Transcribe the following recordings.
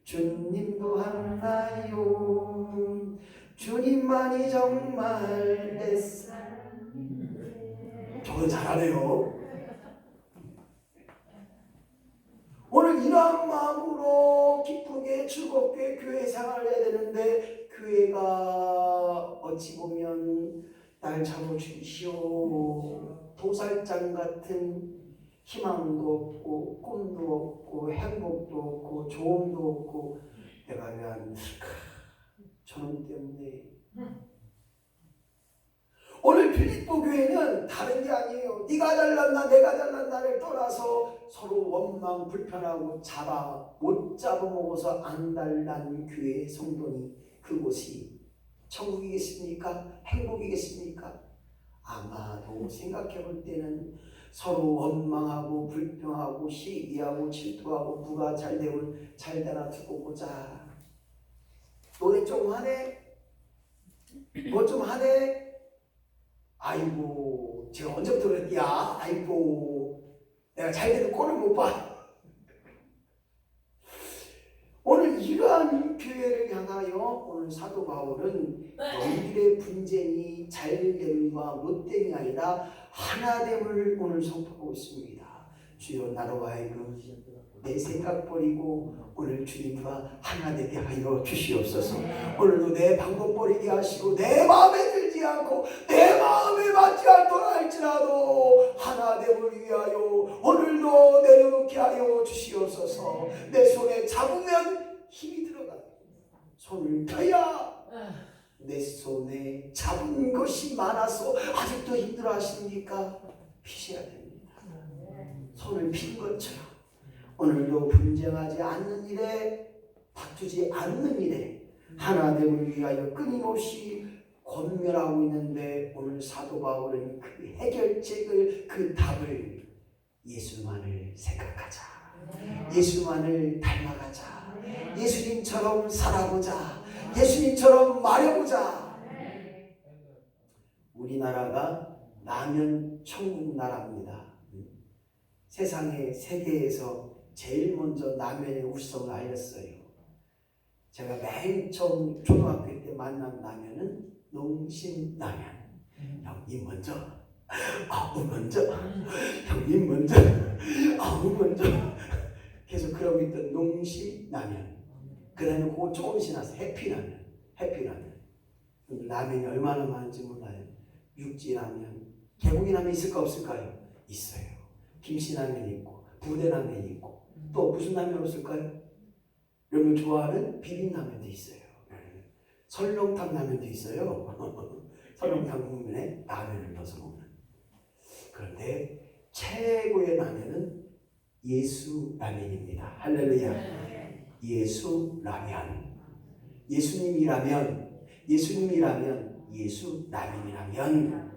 주님도 하나요. 주님만이 정말 내 사랑인데. 저도 잘하네요. 오늘 이러한 마음으로 기쁘게 즐겁게 교회 생활을 해야 되는데 교회가 어찌 보면 날 잡아주시오. 도살장 같은 희망도 없고 꿈도 없고 행복도 없고 좋음도 없고 내가 왜 안 될까? 저놈 때문에. 오늘 빌립보 교회는 다른 게 아니에요. 네가 잘났나 내가 잘났나를 떠나서 서로 원망 불편하고 못 잡아먹어서 안달난 교회의 성도니 그곳이 천국이겠습니까? 행복이겠습니까? 아마도 생각해 볼 때는 서로 원망하고 불평하고 시기하고 질투하고 누가 잘되면 잘되나 두고 보자. 너네 좀 하네? 너 좀 하네? 아이고 제가 언제부터 그랬냐? 아이고 내가 잘되는 꼴을 못 봐. 오늘 이러한 교회를 향하여 오늘 사도 바울은 너희들의 분쟁이 잘됨과 못됨이 아니라 하나됨을 오늘 선포하고 있습니다. 주여 나로 하여금 내 생각 버리고 오늘 주님과 하나되게 하여 주시옵소서. 오늘도 내 방법 버리게 하시고 내 마음에 들지 않고 내 마음에 맞지 않도록 할지라도 하나됨을 위하여 오늘도 내려놓게 하여 주시옵소서. 내 손에 잡으면 힘이 들어가요. 손을 펴야 내 손에 잡은 것이 많아서 아직도 힘들어 하십니까? 피셔야 됩니다. 손을 핀 것처럼 오늘도 분쟁하지 않는 일에 다투지 않는 일에 하나됨을 위하여 끊임없이 권면하고 있는데 오늘 사도 바울은 그 해결책을 그 답을 예수만을 생각하자. 예수만을 닮아가자. 예수님처럼 살아보자. 예수님처럼 말해보자. 우리나라가 라면 천국 나라입니다. 세상에 세계에서 제일 먼저 라면의 우수성을 알렸어요. 제가 맨 처음 초등학교 때 만난 라면은 농심라면. 형님 먼저, 아우 먼저, 형님 먼저, 아우 먼저. 계속 그러고 있던 농심라면. 그 다음에 그거 조금씩 나서 해피라면. 라면이 얼마나 많은지 몰라요. 육지라면, 개고기라면 있을까 없을까요? 있어요. 김치라면이 있고 부대라면이 있고 또 무슨 라면 없을까요? 여러분 좋아하는 비빔라면도 있어요. 설렁탕 라면도 있어요. 설렁탕 국물에 라면을 넣어서 먹는. 그런데 최고의 라면은 예수 라면입니다. 할렐루야. 예수 라면. 예수님이라면 예수 라면이라면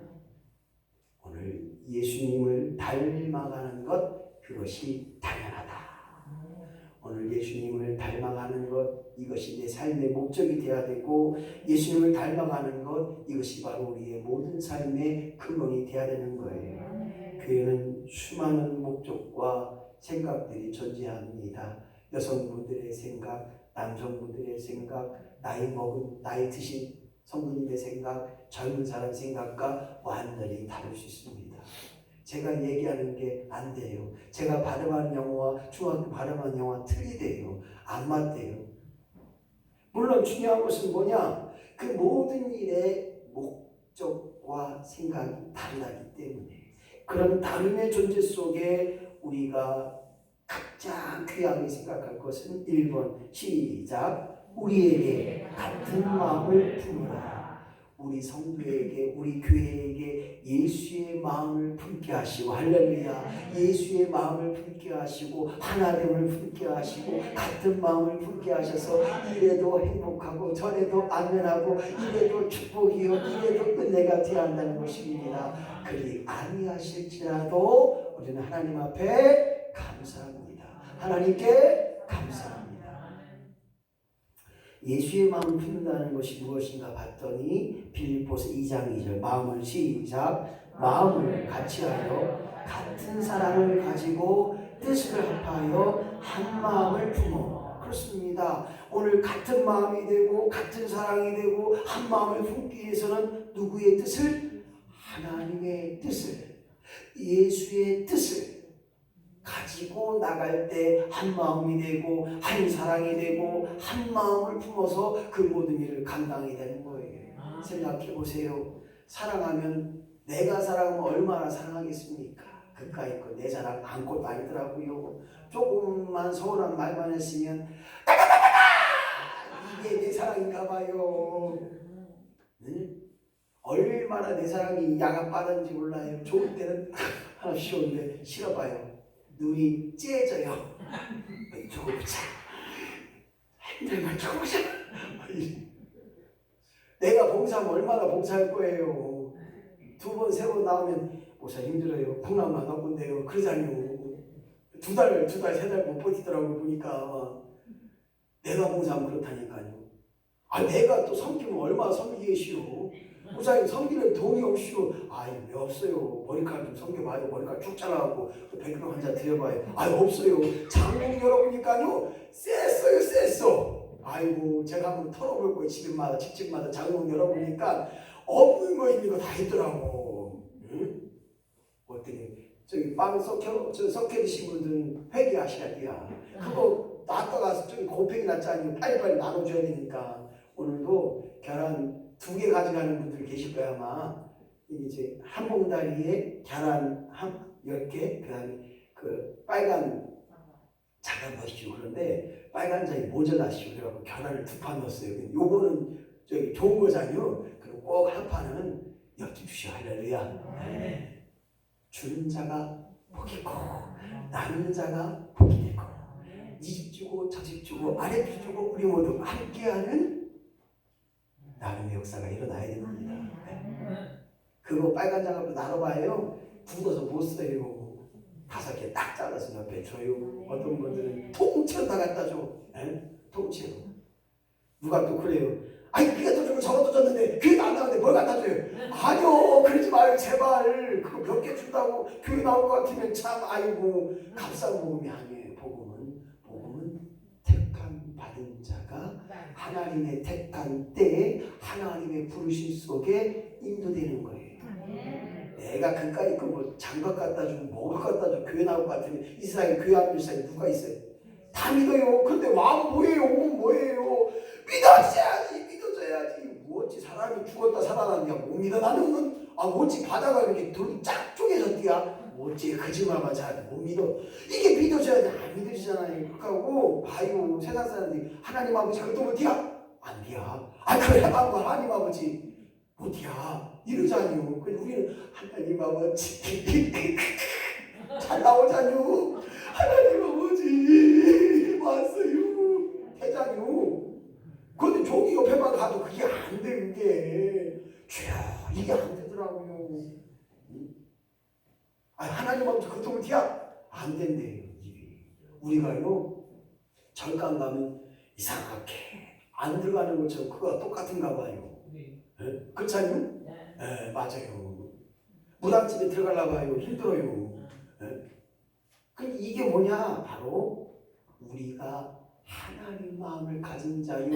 오늘 예수님을 닮아가는 것 그것이 당연하다. 오늘 예수님을 닮아가는 것 이것이 내 삶의 목적이 되어야 되고 예수님을 닮아가는 것 이것이 바로 우리의 모든 삶의 근원이 되어야 되는 거예요. 교회는 수많은 목적과 생각들이 존재합니다. 여성분들의 생각, 남성분들의 생각, 나이 드신 성도님의 생각, 젊은 사람 생각과 완전히 다를 수 있습니다. 제가 얘기하는 게 안 돼요. 제가 발음하는 영어와 중학교 발음하는 영어와 틀리대요. 안 맞대요. 물론 중요한 것은 뭐냐? 그 모든 일의 목적과 생각이 다르기 때문에 그런 다름의 존재 속에 우리가 가장 귀하게 생각할 것은 1번 시작. 우리에게 같은 마음을 품으라. 우리 성도에게 우리 교회에게 예수의 마음을 품게 하시고 할렐루야. 예수의 마음을 품게 하시고 하나됨을 품게 하시고 같은 마음을 품게 하셔서 이래도 행복하고 저래도 안면하고 이래도 축복이요 이래도 은혜가 되어야 한다는 것입니다. 그리 아니하실지라도 우리는 하나님 앞에 감사합니다. 하나님께 감사합니다. 예수의 마음을 품는다는 것이 무엇인가 봤더니 빌립보서 2장 2절 마음을 시작. 마음을 같이하여 같은 사랑을 가지고 뜻을 합하여 한 마음을 품어. 그렇습니다. 있습니다. 오늘 같은 마음이 되고 같은 사랑이 되고 한 마음을 품기 위해서는 누구의 뜻을? 하나님의 뜻을, 예수의 뜻을 가지고 나갈 때 한 마음이 되고 한 사랑이 되고 한 마음을 품어서 그 모든 일을 감당이 되는 거예요. 생각해 보세요. 사랑하면 내가 사랑하면 얼마나 사랑하겠습니까? 그까이 거 내 사랑 아무것도 아니더라고요. 조금만 서운한 말만 했으면 이게 내 사랑인가 봐요. 응? 얼마나 내 사랑이 야가 빠른지 몰라요. 좋을 때는 하나 쉬운데 싫어봐요. 눈이 째져요. 두고 보자. 힘들면 두고 보자. 내가 봉사하면 얼마나 봉사할 거예요. 2번, 3번 나오면 목사 힘들어요. 콩나물 안 갖고 온대요. 그러잖아요. 2달, 3달 못 버티더라고 보니까. 내가 봉사하면 그렇다니까요. 내가 또 섬기면 얼마나 섬기겠시오. 목사님 섬기는 돈이 없시오. 왜 없어요. 머리카락 좀 섬겨봐요. 머리카락 쭉 잘라갖고 100g 한 잔 드려봐요. 없어요. 장롱 열어보니까요. 쎄어요. 아이고 제가 한번 털어볼 거예요. 집집마다 장롱 열어보니까 없는 거 있는 거 다 있더라고. 응? 어떻게 저기 빵 섞여 드신 분들은 회개하셔야 돼요. 그거 놨다가 저기 곱팽이 났잖아요. 빨리빨리 나눠줘야 되니까. 오늘도 계란 2개 가져가는 분들 계실 거야 아마. 이제 한 봉다리에 계란 10개, 그다음에 그 빨간 잠깐 넣으시오. 그런데 빨간 장이 모자라시오. 그래갖고 계란을 2판 넣었어요. 요거는 저기 좋은 거잖아요. 그리고 꼭 한 판은 엮여주시오. 할렐루야. 네. 주는 자가 복이 있고 나누는 자가 복이 되고 이 집 주고 저 집 주고 아래 집 주고 우리 모두 함께하는 나눔의 역사가 일어나야 됩니다. 네. 그거 빨간 장갑도 나눠봐요. 굳어서 못 써요. 5개 딱 잘라서 옆에 줘요. 어떤 분들은 통째로 다 갖다 줘. 네? 통째로. 누가 또 그래요. 그게 더 주고 저것도 줬는데 교회 안 나오는데 뭘 갖다 줘요? 아니요, 그러지 마요 제발. 그거 몇 개 준다고 교회 나올 것 같으면 참 값싼 복음이 아니에요. 복음은 택함 받은 자가 하나님의 택한 때에 하나님의 부르심 속에 인도되는 거예요. 내가 그까이 뭐 장갑 갖다 주고 뭐가 갖다 주고 교회 나올 것 같으면 이 세상에 교회 안 믿는 사람이 누가 있어요? 다 믿어요. 근데 왕 뭐예요? 믿어줘야지. 어찌 사람이 죽었다 살아났냐? 못 믿어. 나는 어찌 바다가 이렇게 돌이 쫙 쪼개졌디야? 어찌 거짓말만 잘하지? 못 믿어. 이게 믿어줘야지. 안 믿어지잖아요. 그러고 세상 사람들이 하나님 아버지 그것도 못이야? 안 돼야. 그래 해봐고 하나님 아버지 못이야. 이러잖아요. 그래서 우리는 하나님 아버지 잘 나오잖아요. 하나님 아버지 왔어요. 해잖아요. 근데 종이 옆에만 가도 그게 안 돼. 이게 안 되더라고요. 하나님 아버지 그것도 못이야? 안 된대요. 우리가요 절간 가면 이상하게 안 들어가는 것처럼 그거와 똑같은가 봐요. 네? 그렇지 않요? 네, 맞아요. 무당집에 들어가려고 해요. 힘들어요. 그럼 이게 뭐냐? 바로 우리가 하나님 마음을 가진 자요,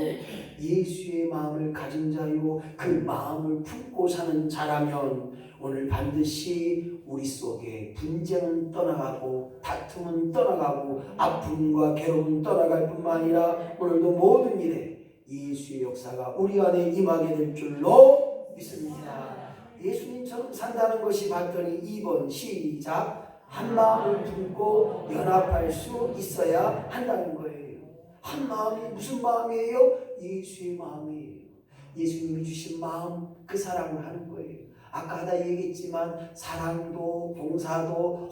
예수의 마음을 가진 자요, 그 마음을 품고 사는 자라면 오늘 반드시 우리 속에 분쟁은 떠나가고 다툼은 떠나가고 아픔과 괴로움은 떠나갈 뿐만 아니라 오늘도 모든 일에 예수의 역사가 우리 안에 임하게 될 줄로 믿습니다. 예수님처럼 산다는 것이 봤더니 2번 시작. 한 마음을 품고 연합할 수 있어야 한다는 거예요. 한 마음이 무슨 마음이에요? 예수의 마음이에요. 예수님이 주신 마음, 그 사랑을 하는 거예요. 아까 다 얘기했지만 사랑도 봉사도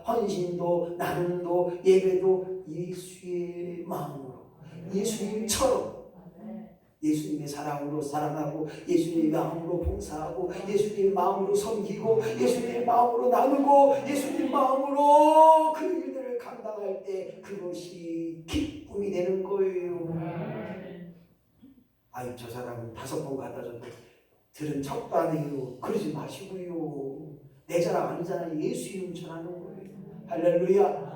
헌신도 나눔도 예배도 예수의 마음으로 예수님처럼 예수님의 사랑으로 사랑하고 예수님의 마음으로 봉사하고 예수님의 마음으로 섬기고 예수님의 마음으로 나누고 예수님의 마음으로 그 일들을 감당할 때 그것이 기쁨이 되는 거예요. 저 사람은 5번 갖다 줘도 들은 척도 안 해요. 그러지 마시고요. 내 자랑 아니잖아요. 예수 이름 전하는 거예요. 할렐루야.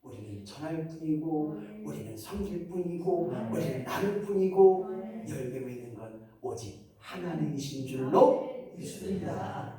우리는 전할 뿐이고 우리는 섬길 뿐이고 우리는 나눌 뿐이고 열매 맺는 건 오직 하나님이신 줄로 믿습니다.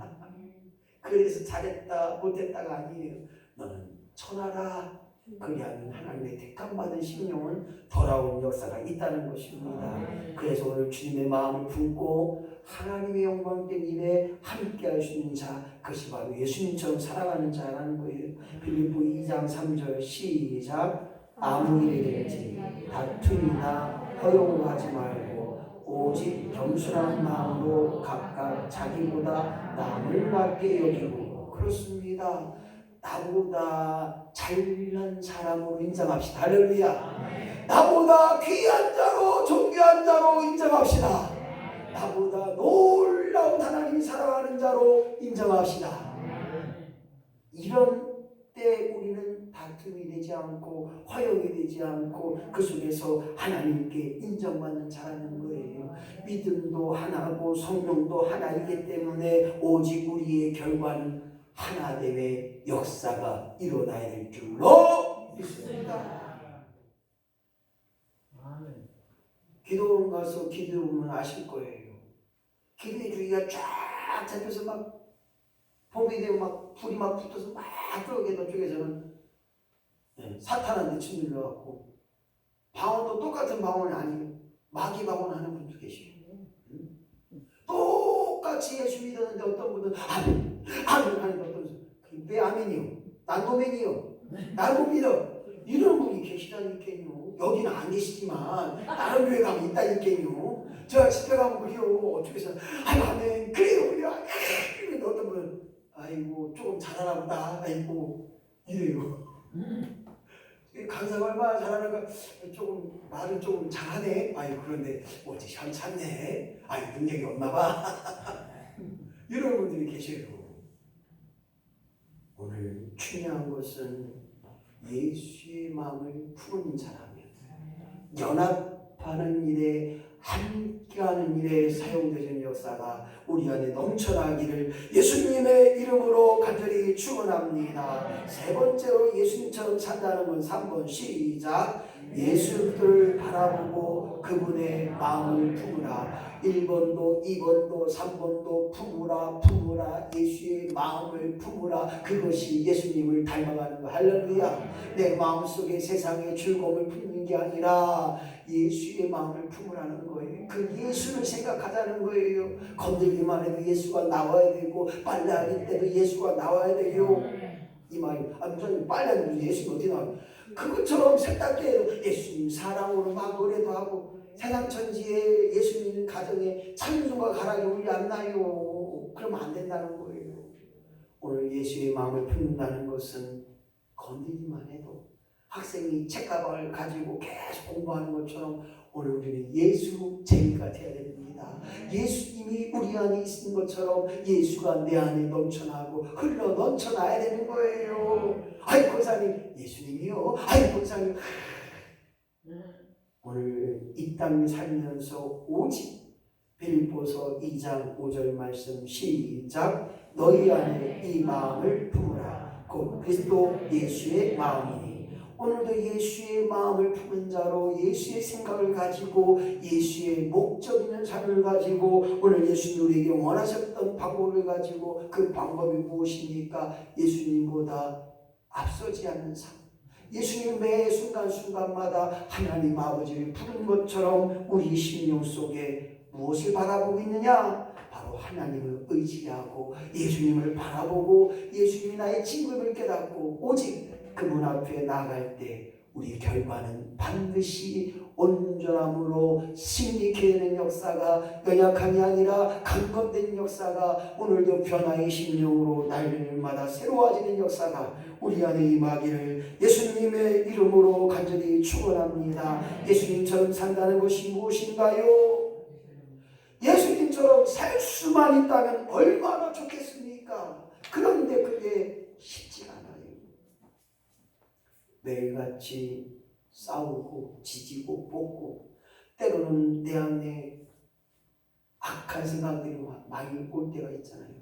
그래서 잘했다 못했다가 아니에요. 너는 천하라. 그리하면 하나님의 택함받은 심령은 돌아온 역사가 있다는 것입니다. 그래서 오늘 주님의 마음을 품고 하나님의 영광된 일에 함께 할 수 있는 자, 그것이 바로 예수님처럼 살아가는 자라는 거예요. 빌립보 2장 3절 시작. 아무 일이든지 다툼이나 허용을 하지 말고 오직 겸손한 마음으로 각각 자기보다 남을 낮게 여기고. 그렇습니다. 나보다 잘난 사람으로 인정합시다. 할렐루야. 나보다 귀한 자로 존귀한 자로 인정합시다. 나보다 놀라운 하나님이 사랑하는 자로 인정합시다. 이런 때 우리는 다툼이 되지 않고 화용이 되지 않고 그 속에서 하나님께 인정받는 자라는 거예요. 믿음도 하나고 성령도 하나이기 때문에 오직 우리의 결과는 하나 되의 역사가 일어나야 될 줄로 믿습니다. 기도원 가서 기도하면 아실 거예요. 기도의 주기가 쫙 잡혀서 막 봄이 되면 막 불이 막 붙어서 막 저쪽에서는 사탄한테 짓눌려갖고 방언도 똑같은 방언이 아니에요. 마귀 방언 하는 분도 계시고 똑같이 예수 믿었는데 어떤 분은 아멘 하는데 어떤 분은 왜 아멘이요? 난 노멘이요? 날 못 믿어. 이런 분이 계시다니까요. 여기는 안 계시지만 다른 교회 가면 있다니까요. 제가 집회 가면 그래요. 어쩌겠어. 아멘 그래요 그래요. 그런데 어떤 분은 아이고 조금 잘하나 보다. 아이고 이래요. 강사가 얼마나 잘하는가. 조금 말은 조금 잘하네. 아이고 그런데 어찌 현찮네. 아이고 능력이 없나봐. 이런 분들이 계셔요. 오늘 중요한 것은 예수의 마음을 품은 자라면 연합하는 일에 함께하는 일에 사용되는 역사가 우리 안에 넘쳐나기를 예수님의 이름으로 간절히 축원합니다. 세 번째로 예수님처럼 산다는 건 3번 시작. 예수를 바라보고 그분의 마음을 품으라. 1번도 2번도 3번도 품으라 예수의 마음을 품으라. 그것이 예수님을 닮아가는 거. 할렐루야. 내 마음속에 세상의 즐거움을 품는 게 아니라 예수의 마음을 품으라는 거예요. 그 예수를 생각하자는 거예요. 건들기만 해도 예수가 나와야 되고 빨래할 때도 예수가 나와야 돼요. 이 말이 목사님 빨래하는 무슨 예수가 어디 나와요? 그것처럼 세탁기에도 예수님 사랑으로 막 노래도 하고 세상 천지에 예수님 가정에 찬송과 가락이 울리 안 나요. 그러면 안 된다는 거예요. 오늘 예수의 마음을 품는다는 것은 건드리기만 해도 학생이 책가방을 가지고 계속 공부하는 것처럼 오늘 우리는 예수 제기가 되어야 됩니다. 예수님이 우리 안에 있는 것처럼 예수가 내 안에 넘쳐나고 흘러 넘쳐나야 되는 거예요. 아이 권사님 예수님이요. 아이 권사님 오늘 이 땅에 살면서 오직 빌립보서 2장 5절 말씀 시작. 너희 안에 이 마음을 품으라. 곧 그리스도 예수의 마음이니. 오늘도 예수의 마음을 품은 자로 예수의 생각을 가지고 예수의 목적 있는 삶을 가지고 오늘 예수님 우리에게 원하셨던 방법을 가지고 그 방법이 무엇입니까? 예수님보다 앞서지 않는 삶. 예수님 매 순간순간마다 하나님 아버지를 부르는 것처럼 우리 심령 속에 무엇을 바라보고 있느냐? 바로 하나님을 의지하고 예수님을 바라보고 예수님이 나의 친구임을 깨닫고 오직 그분 앞에 나아갈 때 우리 결과는 반드시 온전함으로 승리케 되는 역사가 연약함이 아니라 강건된 역사가 오늘도 변화의 심령으로 날마다 새로워지는 역사가 우리 안에 임하기를 예수님의 이름으로 간절히 축원합니다. 예수님처럼 산다는 것이 무엇인가요? 예수님처럼 살 수만 있다면 얼마나 좋겠습니까? 그런데 그게 쉽지가 않아요. 매일같이 싸우고 지지고 볶고 때로는 내 안에 악한 생각들이 많이 올 때가 있잖아요.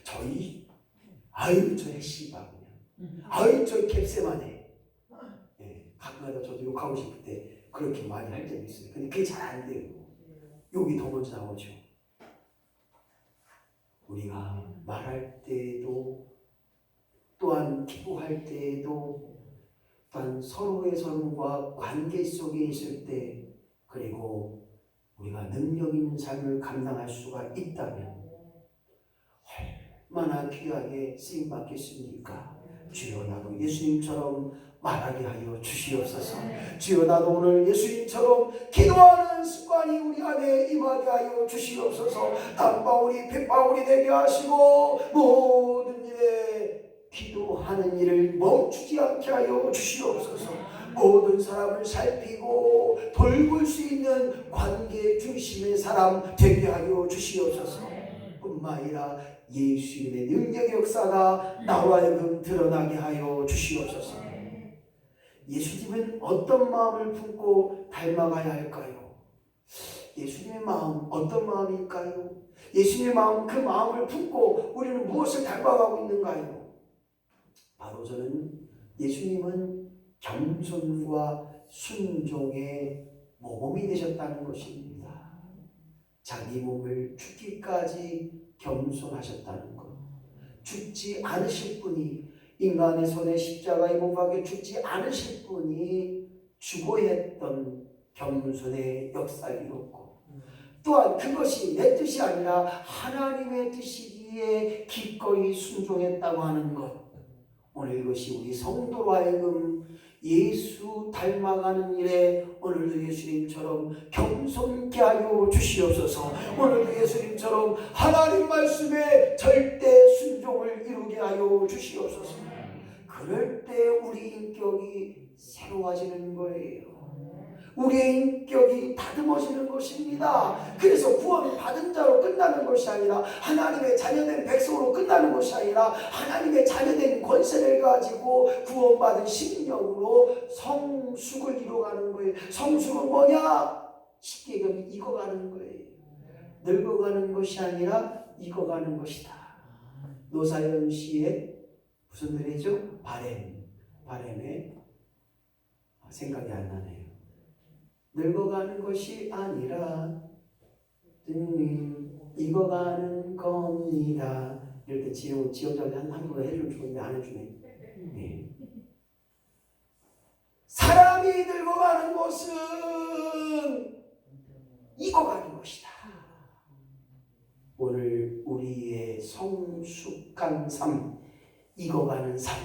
저희 아유 저의 씨발 그냥 아이 저 캡세만해. 예, 가끔가다 저도 욕하고 싶을 때 그렇게 많이 할 때도 있어요. 근데 그게 잘 안 돼요. 욕이 더 먼저 나오죠. 우리가 말할 때에도 또한 기도할 때에도 또한 서로의 서로와 관계 속에 있을 때 그리고 우리가 능력 있는 삶을 감당할 수가 있다면 얼마나 귀하게 쓰임받겠습니까? 주여 나도 예수님처럼 말하게 하여 주시옵소서. 주여 나도 오늘 예수님처럼 기도하는 습관이 우리 안에 임하게 하여 주시옵소서. 단바울이 핏바울이 되게 하시고 모든 일에 기도하는 일을 멈추지 않게 하여 주시옵소서. 모든 사람을 살피고 돌볼 수 있는 관계 중심의 사람 되게 하여 주시옵소서. 뿐만 아니라 예수님의 능력의 역사가 나와 하여금 드러나게 하여 주시옵소서. 예수님은 어떤 마음을 품고 닮아가야 할까요? 예수님의 마음 어떤 마음일까요? 예수님의 마음 그 마음을 품고 우리는 무엇을 닮아가고 있는가요? 바로 저는 예수님은 겸손과 순종의 모범이 되셨다는 것입니다. 자기 몸을 죽기까지 겸손하셨다는 것. 죽지 않으실 분이 인간의 손에 십자가에 못 박혀 죽지 않으실 분이 죽어야 했던 겸손의 역사를 이뤘고 또한 그것이 내 뜻이 아니라 하나님의 뜻이기에 기꺼이 순종했다고 하는 것. 오늘 이것이 우리 성도로 하여금 예수 닮아가는 일에 오늘도 예수님처럼 겸손케 하여 주시옵소서. 오늘도 예수님처럼 하나님 말씀에 절대 순종을 이루게 하여 주시옵소서. 그럴 때 우리 인격이 새로워지는 거예요. 우리의 인격이 다듬어지는 것입니다. 그래서 구원 받은 자로 끝나는 것이 아니라 하나님의 자녀된 백성으로 끝나는 것이 아니라 하나님의 자녀된 권세를 가지고 구원받은 심령으로 성숙을 이루어가는 거예요. 성숙은 뭐냐? 쉽게 얘기하면 익어가는 거예요. 늙어가는 것이 아니라 익어가는 것이다. 노사연 씨의 무슨 노래죠? 바램에 생각이 안 나네요. 늙어가는 것이 아니라 익어가는 겁니다. 이럴 때 지원자한테 한번 해주면 좋은데 안 해주네. 네. 사람이 늙어가는 것은 익어가는 것이다. 오늘 우리의 성숙한 삶, 익어가는 삶,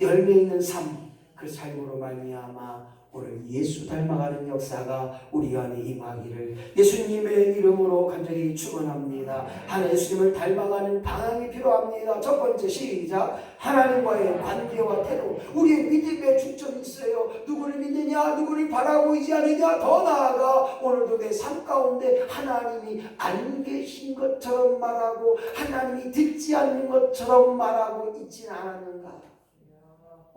열매 있는 삶, 그 삶으로 말미암아 오늘 예수 닮아가는 역사가 우리 안에 임하기를 예수님의 이름으로 간절히 축원합니다. 하나님 예수님을 닮아가는 방향이 필요합니다. 첫 번째 시작. 하나님과의 관계와 태도. 우리의 믿음에 중점이 있어요. 누구를 믿느냐, 누구를 바라고 있지 않느냐. 더 나아가 오늘도 내 삶 가운데 하나님이 안 계신 것처럼 말하고 하나님이 듣지 않는 것처럼 말하고 있지는 않았는가.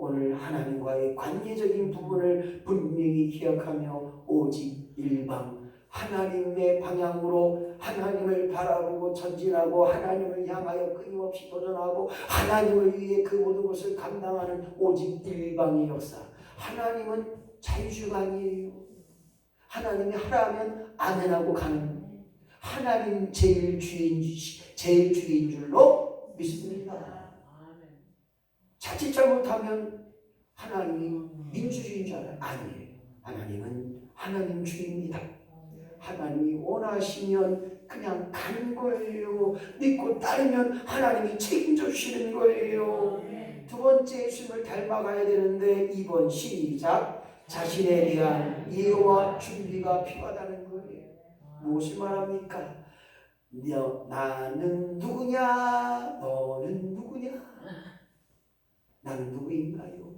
오늘 하나님과의 관계적인 부분을 분명히 기억하며 오직 일방 하나님의 방향으로 하나님을 바라보고 전진하고 하나님을 향하여 끊임없이 도전하고 하나님을 위해 그 모든 것을 감당하는 오직 일방의 역사. 하나님은 자유주관이에요. 하나님이 하라면 아멘하고 가는 하나님 제일 주인 줄로 믿습니다. 자칫 잘못하면 하나님이 민주주의인 줄 알아요. 아니에요. 하나님은 하나님 주입니다. 하나님이 원하시면 그냥 가는 거예요. 믿고 따르면 하나님이 책임져 주시는 거예요. 두 번째 예수님을 닮아가야 되는데 2번 시작. 자신에 대한 이해와 준비가 필요하다는 거예요. 무엇을 말합니까? 나는 누구냐? 너는 누구냐? 나는 누구인가요?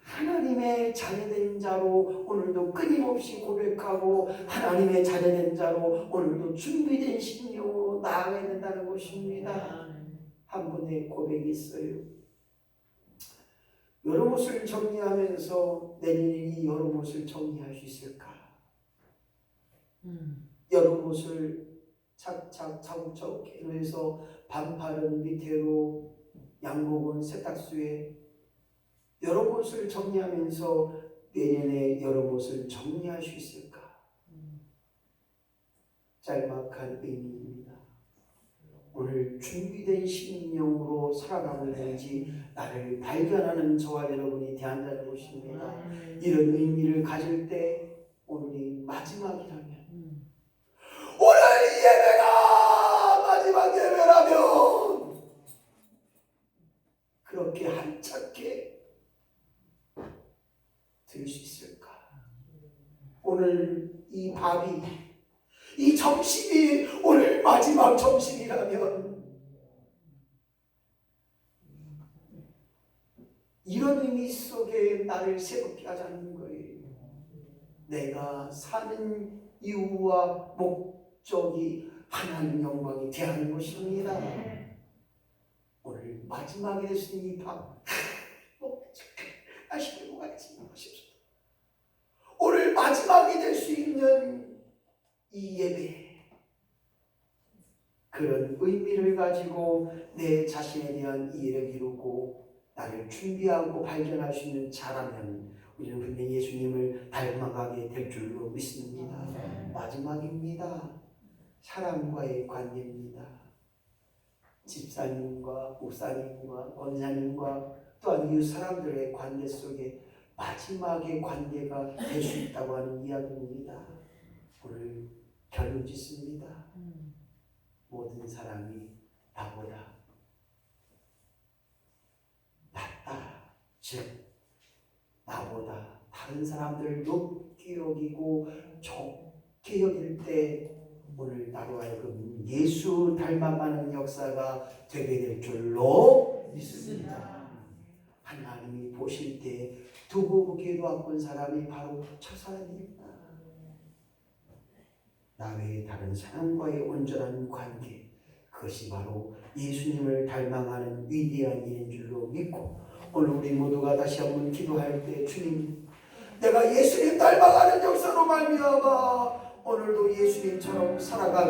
하나님의 자녀된 자로 오늘도 끊임없이 고백하고 하나님의 자녀된 자로 오늘도 준비된 심령으로 나아가야 된다는 것입니다. 한 분의 고백이 있어요. 여러 옷을 정리하면서 내년에 이 여러 옷을 정리할 수 있을까? 여러 옷을 착착 차곡차곡 해서 반팔은 밑으로 양복은 세탁소에 여러 곳을 정리하면서 내년에 여러 곳을 정리할 수 있을까? 짤막한 의미입니다. 오늘 준비된 심령으로 살아가고 있는지 나를 발견하는 저와 여러분이 되한다는 것입니다. 이런 의미를 가질 때 오늘이 마지막이라면, 오늘 예배가 마지막 예배라면 그렇게 한착해 들 수 있을까? 오늘 이 밥이, 이 점심이 오늘 마지막 점심이라면 이런 의미 속에 나를 새롭게 하자는 거예요. 내가 사는 이유와 목적이 하나님 영광이 되는 것입니다. 오늘 마지막에 되신 이 밥, 맛있게 먹었지만 하십시오. 오늘 마지막이 될 수 있는 이 예배, 그런 의미를 가지고 내 자신에 대한 이해를 이루고 나를 준비하고 발견할 수 있는 자라면 우리는 분명히 예수님을 닮아가게 될 줄로 믿습니다. 마지막입니다. 사람과의 관계입니다. 집사님과 목사님과 권사님과 또한 이웃 사람들의 관계 속에 마지막의 관계가 될 수 있다고 하는 이야기입니다. 오늘 결론 짓습니다. 모든 사람이 나보다 낫다, 즉 나보다 다른 사람들을 높게 여기고 좋게 여길 때 오늘 나로 하여금 예수 닮아가는 역사가 되게 될 줄로 믿습니다. 하나님이 보실 때 두고 보기에도 아픈 사람이 바로 저 사람입니다. 나 외에 다른 사람과의 온전한 관계, 그것이 바로 예수님을 닮아가는 위대한 일인 줄로 믿고 오늘 우리 모두가 다시 한번 기도할 때 주님, 내가 예수님 닮아가는 역사로 말미암아 오늘도 예수님처럼 살아가게